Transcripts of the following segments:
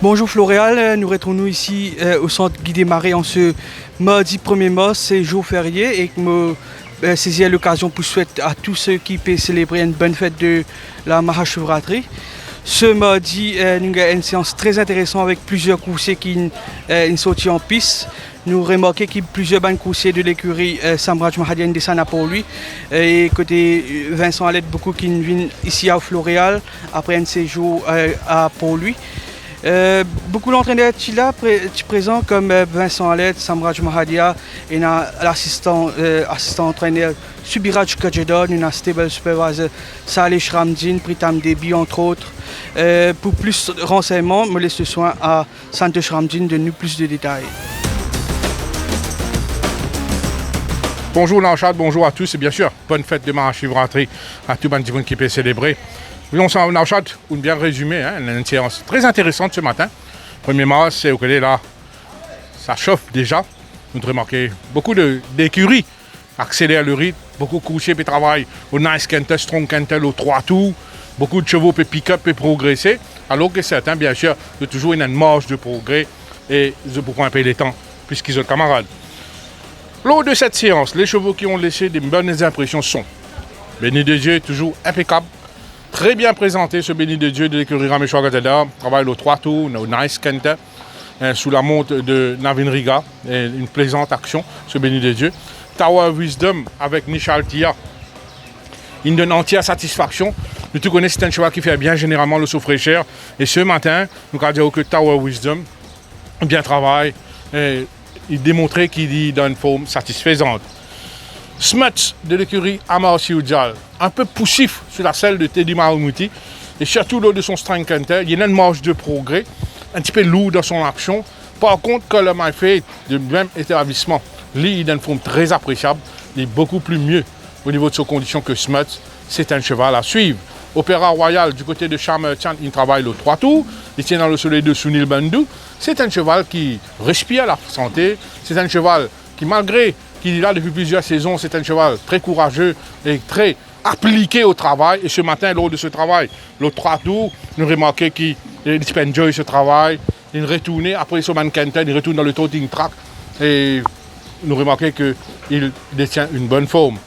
Bonjour Floréal, nous retrouvons ici au centre Guy Desmarais en ce mardi 1er mars, c'est jour férié et que je saisis l'occasion pour souhaiter à tous ceux qui peuvent célébrer une bonne fête de la Mahashivratri. Ce mardi, nous avons une séance très intéressante avec plusieurs coursiers qui sont sortis en piste. Nous remarquons qu'il y a plusieurs bonnes coursiers de l'écurie Samraj Mahadian Desana pour lui. Et côté Vincent Alette, beaucoup qui viennent ici à Floréal après un séjour à Port-Louis. Beaucoup d'entraîneurs sont là présents comme Vincent Alette, Samraj Mahadia et l'assistant entraîneur Subiraj Kajedon, une stable supervisor Saleh Shramdin, Pritam Debi entre autres. Pour plus de renseignements, je laisse le soin à Santosh Shramdin de nous plus de détails. Bonjour Naushad, bonjour à tous et bien sûr, bonne fête de Mahashivratri à tout le monde qui peut célébrer. Nous sommes Naushad, on bien résumé, une séance très intéressante ce matin. 1er mars, c'est au côté là, ça chauffe déjà. Nous avons remarqué beaucoup d'écuries accélèrent le rythme, beaucoup de coursiers qui travaillent au nice canter, strong canter, au 3 tours. Beaucoup de chevaux peuvent pick-up et progresser, alors que certains, bien sûr, ont toujours une marge de progrès et ils pourront un peu les temps, puisqu'ils ont camarades. Lors de cette séance, les chevaux qui ont laissé des bonnes impressions sont Béni de Dieu, toujours impeccable, très bien présenté ce Béni de Dieu de l'écurie Rameshwar Gazadar, travaille au 3 tours, au nice canter, sous la montre de Navin Riga, une plaisante action, ce Béni de Dieu. Tower Wisdom avec Nishal Tia, il donne entière satisfaction. Nous te connaissons, c'est un cheval qui fait bien généralement le sauf-fraîcheur. Et ce matin, nous allons dire que Tower Wisdom bien travaille. Et il démontrait qu'il est dans une forme satisfaisante. Smuts de l'écurie Amar Siujal, un peu poussif sur la selle de Teddy Mahmoudi. Et surtout lors de son strength canter, il y a une marge de progrès, un petit peu lourd dans son action. Par contre, Color My Fate, de même établissement, lui, il a une forme très appréciable. Il est beaucoup plus mieux au niveau de ses conditions que Smuts. C'est un cheval à suivre. Opéra Royal du côté de Charmer Chan, il travaille le 3 tours. Il tient dans le soleil de Sunil Bandhu. C'est un cheval qui respire la santé. C'est un cheval qui, malgré qu'il est là depuis plusieurs saisons, c'est un cheval très courageux et très appliqué au travail. Et ce matin, lors de ce travail, le 3 tours, nous remarquons qu'il enjoy ce travail. Il retourne après son mancantin, il retourne dans le toting track. Et nous remarquons qu'il détient une bonne forme.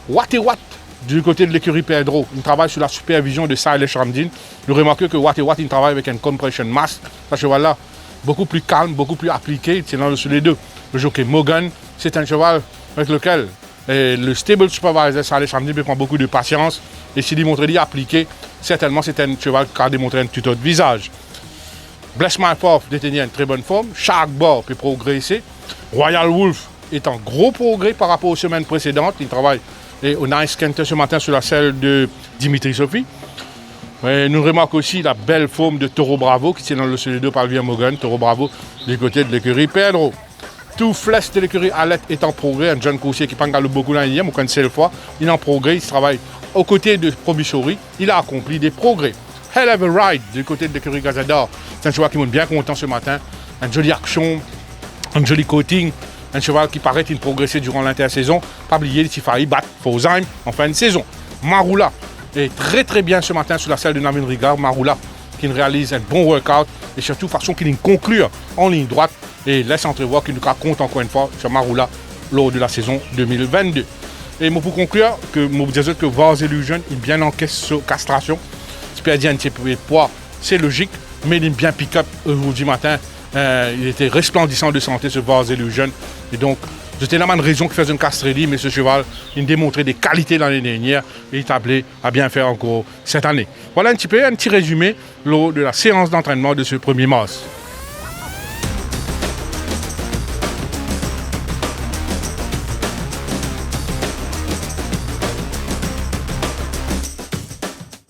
Watt et Watt, du côté de l'écurie Pedro, il travaille sous la supervision de Saleh Shramdin. Nous remarquons que Watt et Watt, il travaille avec un compression mass. Ce cheval-là, beaucoup plus calme, beaucoup plus appliqué. C'est dans les deux. Le jockey Morgan, c'est un cheval avec lequel le stable supervisor Saleh Shramdin prend beaucoup de patience. Et s'il démontre qu'il est appliqué, certainement c'est un cheval qui a démontré un tout autre visage. Bless My Path détenait une très bonne forme. Shark Bar peut progresser. Royal Wolf est en gros progrès par rapport aux semaines précédentes. Il travaille au Nice Canter ce matin sur la selle de Dimitri Sophie. Nous remarquons aussi la belle forme de Toro Bravo qui tient dans le solide par William Morgan. Toro Bravo du côté de l'écurie Pedro. Tout Fless de l'écurie Alette est en progrès. Un jeune coursier qui parle beaucoup là hier, mais une seule fois. Il est en progrès. Il travaille aux côtés de Promissory. Il a accompli des progrès. Hell of a Ride du côté de l'écurie Gazadar. C'est un cheval qui monte bien content ce matin. Une jolie action, un joli coating. Un cheval qui paraît qu'il progressait durant l'intersaison. Pas oublier qu'il faillit battre Fosheim en fin de saison. Marula est très très bien ce matin sur la selle de Navin Riga. Marula qui réalise un bon workout et surtout façon qu'il conclut en ligne droite et laisse entrevoir qu'il nous compte encore une fois sur Marula lors de la saison 2022. Et pour conclure, je vous disais que Vars Illusion est bien en castration. Je peux dire un petit peu de poids, c'est logique, mais il est bien pick-up aujourd'hui matin. Il était resplendissant de santé ce Vars Illusion. Et donc, c'était la même raison qu'il faisait une castrerie, mais ce cheval, il démontrait des qualités l'année dernière et il est appelé à bien faire encore cette année. Voilà un petit résumé lors de la séance d'entraînement de ce 1er mars.